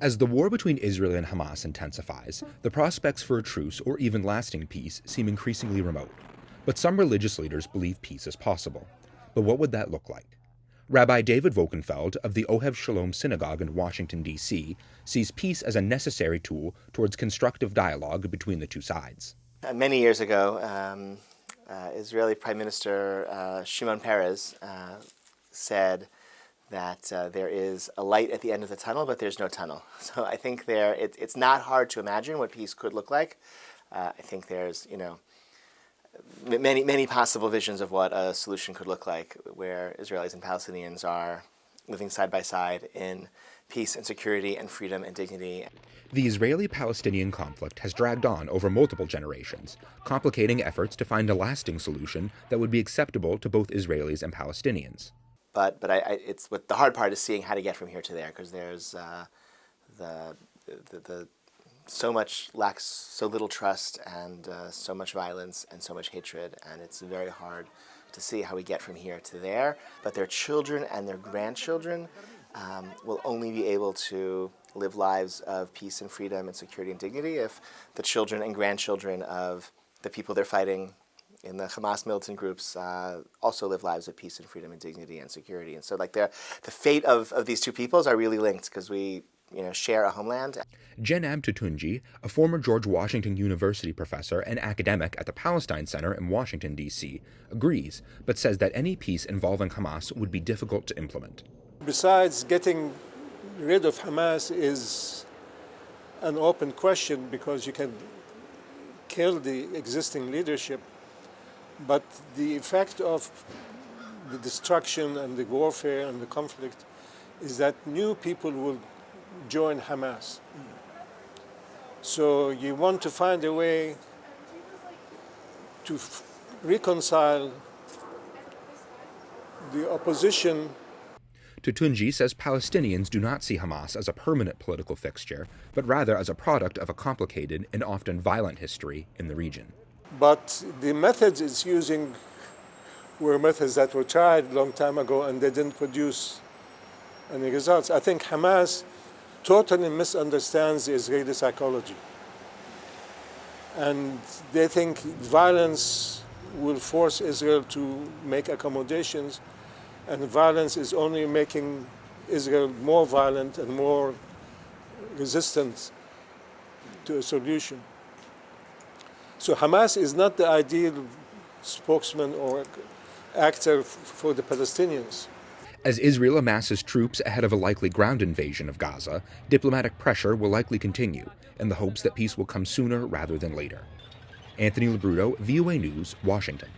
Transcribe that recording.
As the war between Israel and Hamas intensifies, the prospects for a truce or even lasting peace seem increasingly remote. But some religious leaders believe peace is possible. But what would that look like? Rabbi David Wokenfeld of the Ohev Shalom Synagogue in Washington, D.C., sees peace as a necessary tool towards constructive dialogue between the two sides. Many years ago, Israeli Prime Minister Shimon Peres said that there is a light at the end of the tunnel, but there's no tunnel. So I think it's not hard to imagine what peace could look like. I think there's, many possible visions of what a solution could look like, where Israelis and Palestinians are living side by side in peace and security and freedom and dignity. The Israeli-Palestinian conflict has dragged on over multiple generations, complicating efforts to find a lasting solution that would be acceptable to both Israelis and Palestinians. But it's what the hard part is seeing how to get from here to there, because there's so much lacks, so little trust, and so much violence and so much hatred, and it's very hard to see how we get from here to there. But their children and their grandchildren will only be able to live lives of peace and freedom and security and dignity if the children and grandchildren of the people they're fighting in the Hamas militant groups also live lives of peace and freedom and dignity and security. And so the fate of these two peoples are really linked, because we share a homeland. Jenab Tutunji, a former George Washington University professor and academic at the Palestine Center in Washington, D.C., agrees, but says that any peace involving Hamas would be difficult to implement. Besides, getting rid of Hamas is an open question, because you can kill the existing leadership, but the effect of the destruction and the warfare and the conflict is that new people will join Hamas. So you want to find a way to reconcile the opposition. Tutunji says Palestinians do not see Hamas as a permanent political fixture, but rather as a product of a complicated and often violent history in the region. But the methods it's using were methods that were tried a long time ago, and they didn't produce any results. I think Hamas totally misunderstands the Israeli psychology. And they think violence will force Israel to make accommodations, and violence is only making Israel more violent and more resistant to a solution. So Hamas is not the ideal spokesman or actor for the Palestinians. As Israel amasses troops ahead of a likely ground invasion of Gaza, diplomatic pressure will likely continue, in the hopes that peace will come sooner rather than later. Anthony LaBruto, VOA News, Washington.